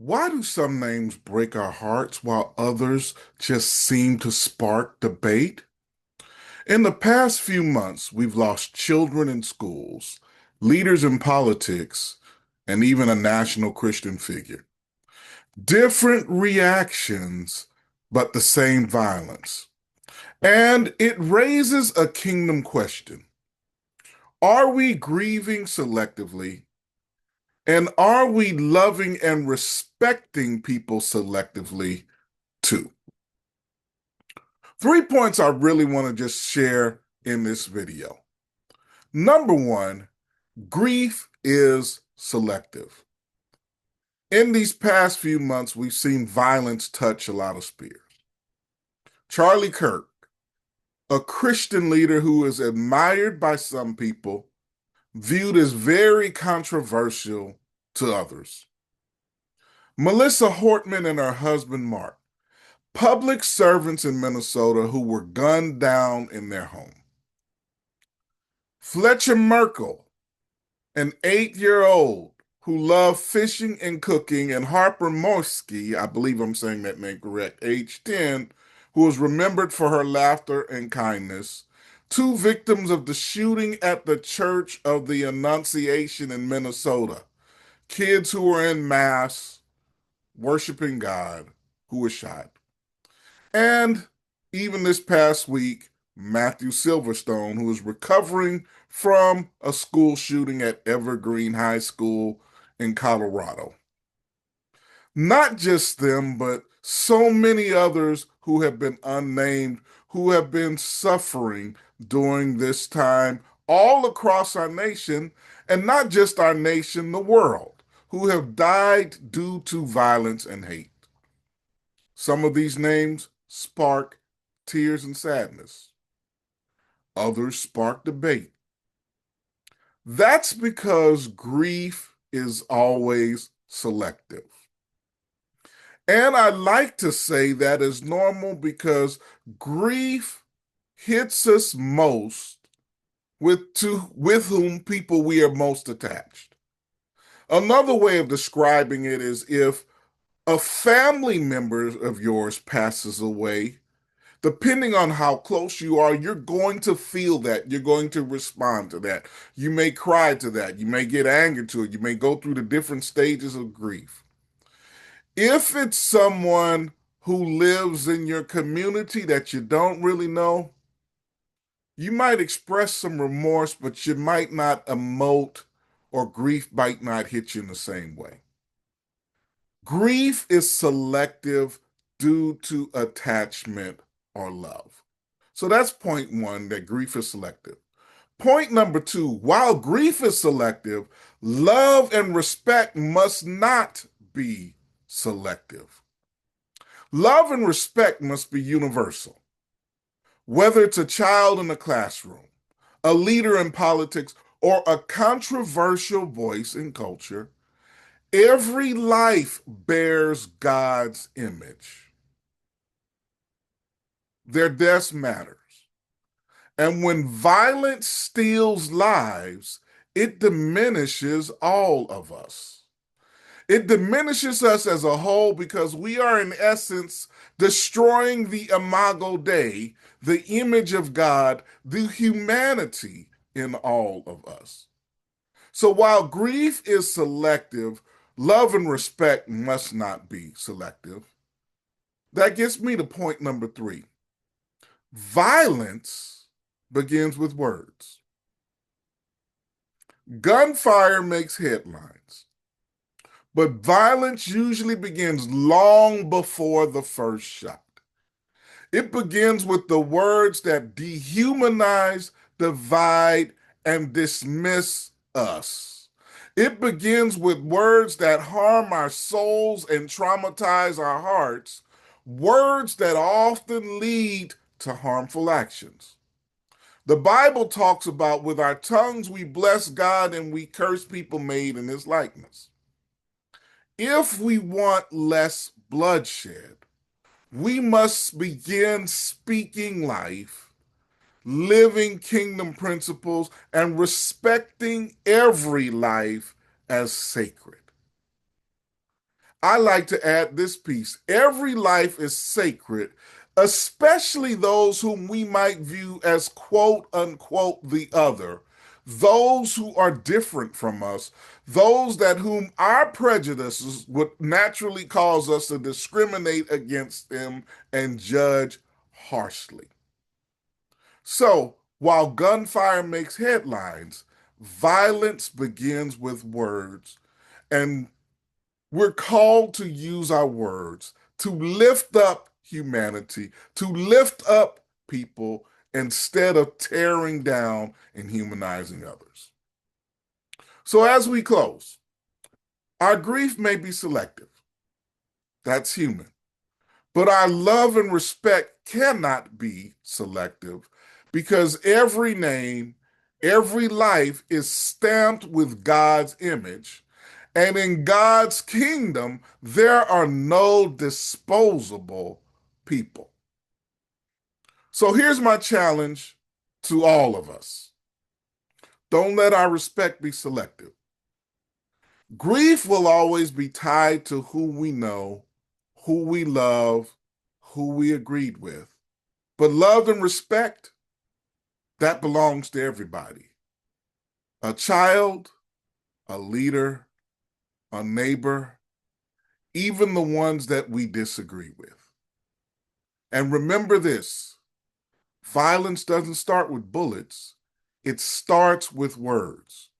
Why do some names break our hearts while others just seem to spark debate? In the past few months, we've lost children in schools, leaders in politics, and even a national Christian figure. Different reactions, but the same violence. And it raises a kingdom question. Are we grieving selectively? And are we loving and respecting people selectively too? 3 points I really want to just share in this video. Number one, grief is selective. In these past few months, we've seen violence touch a lot of spheres. Charlie Kirk, a Christian leader who is admired by some people, viewed as very controversial to others. Melissa Hortman and her husband Mark, public servants in Minnesota who were gunned down in their home. Fletcher Merkel, an 8-year-old who loved fishing and cooking, and Harper Morsky, I believe I'm saying that name correct, age 10, who was remembered for her laughter and kindness. Two victims of the shooting at the Church of the Annunciation in Minnesota. Kids who were in mass worshiping God who were shot. And even this past week, Matthew Silverstone, who is recovering from a school shooting at Evergreen High School in Colorado. Not just them, but so many others who have been unnamed, who have been suffering during this time all across our nation, and not just our nation, the world, who have died due to violence and hate. Some of these names spark tears and sadness. Others spark debate. That's because grief is always selective. And I like to say that is normal because grief hits us most with whom people we are most attached. Another way of describing it is if a family member of yours passes away, depending on how close you are, you're going to feel that. You're going to respond to that. You may cry to that. You may get angry to it. You may go through the different stages of grief. If it's someone who lives in your community that you don't really know, you might express some remorse, but you might not emote, or grief might not hit you in the same way. Grief is selective due to attachment or love. So that's point one, that grief is selective. Point number two, while grief is selective, love and respect must not be selective. Love and respect must be universal. Whether it's a child in a classroom, a leader in politics, or a controversial voice in culture, every life bears God's image. Their death matters. And when violence steals lives, it diminishes all of us. It diminishes us as a whole because we are, in essence, destroying the imago Dei, the image of God, the humanity in all of us. So while grief is selective, love and respect must not be selective. That gets me to point number three. Violence begins with words. Gunfire makes headlines, but violence usually begins long before the first shot. It begins with the words that dehumanize, divide, and dismiss us. It begins with words that harm our souls and traumatize our hearts, words that often lead to harmful actions. The Bible talks about with our tongues we bless God and we curse people made in his likeness. If we want less bloodshed, we must begin speaking life, living kingdom principles, and respecting every life as sacred. I like to add this piece. Every life is sacred, especially those whom we might view as quote unquote the other, those who are different from us, those that whom our prejudices would naturally cause us to discriminate against them and judge harshly. So, while gunfire makes headlines, violence begins with words, and we're called to use our words to lift up humanity, to lift up people instead of tearing down and humanizing others. So, as we close, our grief may be selective. That's human. But our love and respect cannot be selective because every name, every life is stamped with God's image. And in God's kingdom, there are no disposable people. So here's my challenge to all of us. Don't let our respect be selective. Grief will always be tied to who we know, who we love, who we agreed with. But love and respect, that belongs to everybody. A child, a leader, a neighbor, even the ones that we disagree with. And remember this, violence doesn't start with bullets, it starts with words.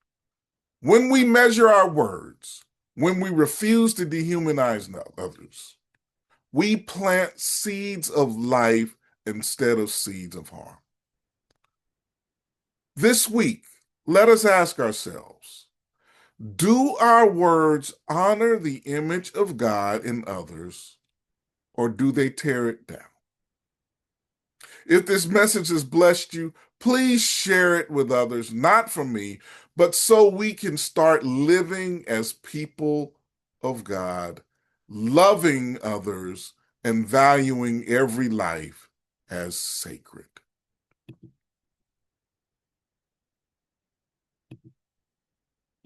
When we measure our words, when we refuse to dehumanize others, we plant seeds of life instead of seeds of harm. This week, let us ask ourselves, do our words honor the image of God in others, or do they tear it down? If this message has blessed you, please share it with others, not for me, but so we can start living as people of God, loving others and valuing every life as sacred.